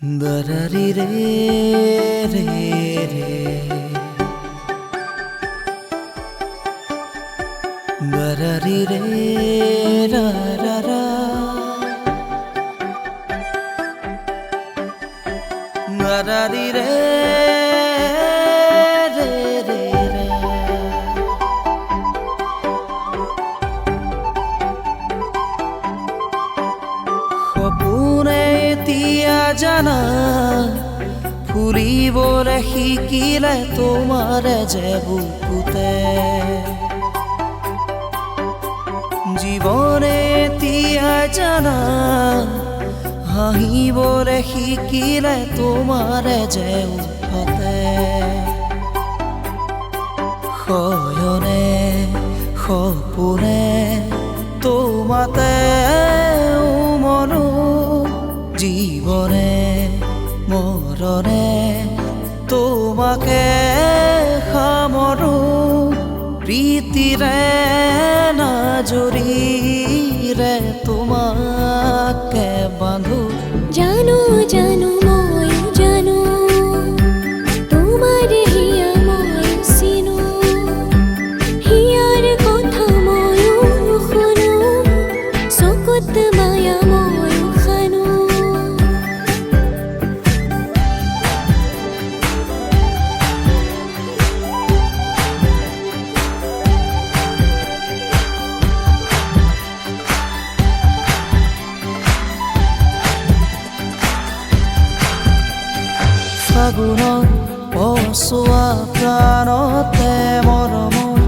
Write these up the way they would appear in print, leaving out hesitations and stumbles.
Darari re re re Darari re ra ra ra Darari re re re ra Khopune tia jana ফুলিবলে শিকিলে তোমারে যে বুকুতে জীবনে তিয়া জানা হাঁহিবলে শিকিলে তোমারে যে উঠতে শয়নে সপোনে তোমাতে মনো জীবনে মরণে তোমাকে সামৰো প্ৰীতিৰে নাজৰিৰে তোমাকে বান্ধো জানো জানো ময়ো জানো তোমার হিয়া ময়ো চিনো হিয়ার কথা ময়ো শুনো চকুত মায়া ময়ো খানো ফাগুনৰ পছোৱা প্ৰাণতে মৰমৰ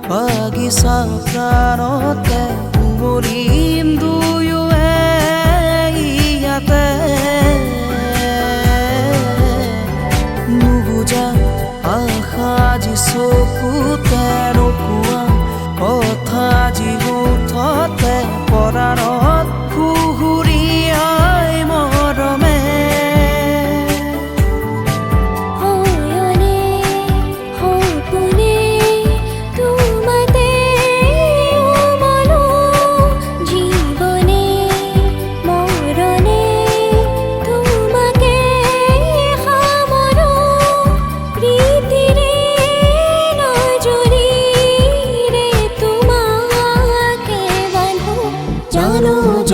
বাগিচা প্ৰাণতে উমলিম দুয়োৱে ইয়াতে নুবুজা আশা যি চকুতে নোকোৱা কথা যি মুঠতে পৰাণত সুহুৰিয়াই মৰমে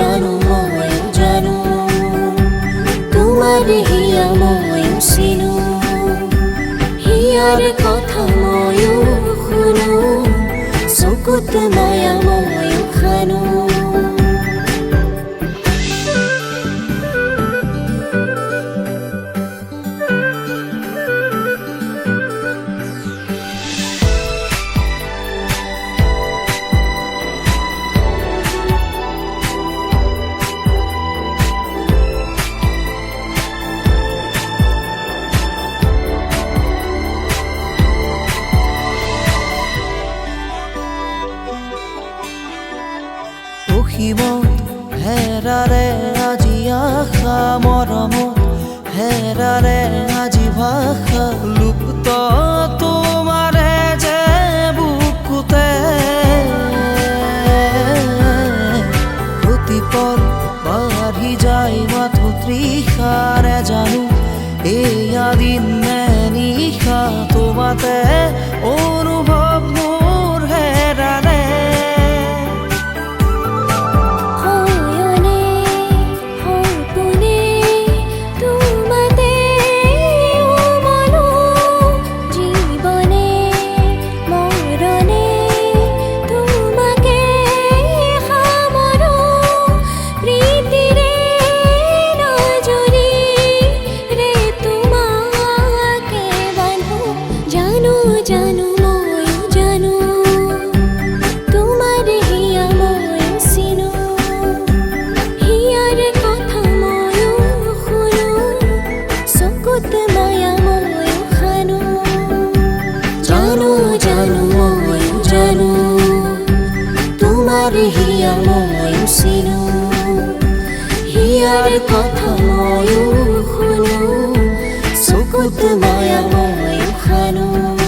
জানো ময়ো জানো তোমার হিয়া ময়ো চিনো হিয়ার কথা ময়ো শুনো চকুত মায়া ময়ো খানো হেৰাৰে আজি আশা মৰমত হেৰাৰে আজি ভাষা লুপ্ত তোমাৰে যে বুকুতে প্ৰতিপল বাঢ়ি যায় মাথো তৃষাৰে জানো এয়া দিন নে নিশা তোমাতে অনুভৱ মোৰ হেৰাৰে জানো ময়ো জানো তোমার হিয়া ময়ো চিনো হিয়ার কথা ময়ো শুনো চকুত মায়া ময়ো খানো জানো জানো ময়ো জানো তোমার হিয়া ময়ো চিনো হিয়ার কথা ময়ো শুনো চকুত মায়া ময়ো খানো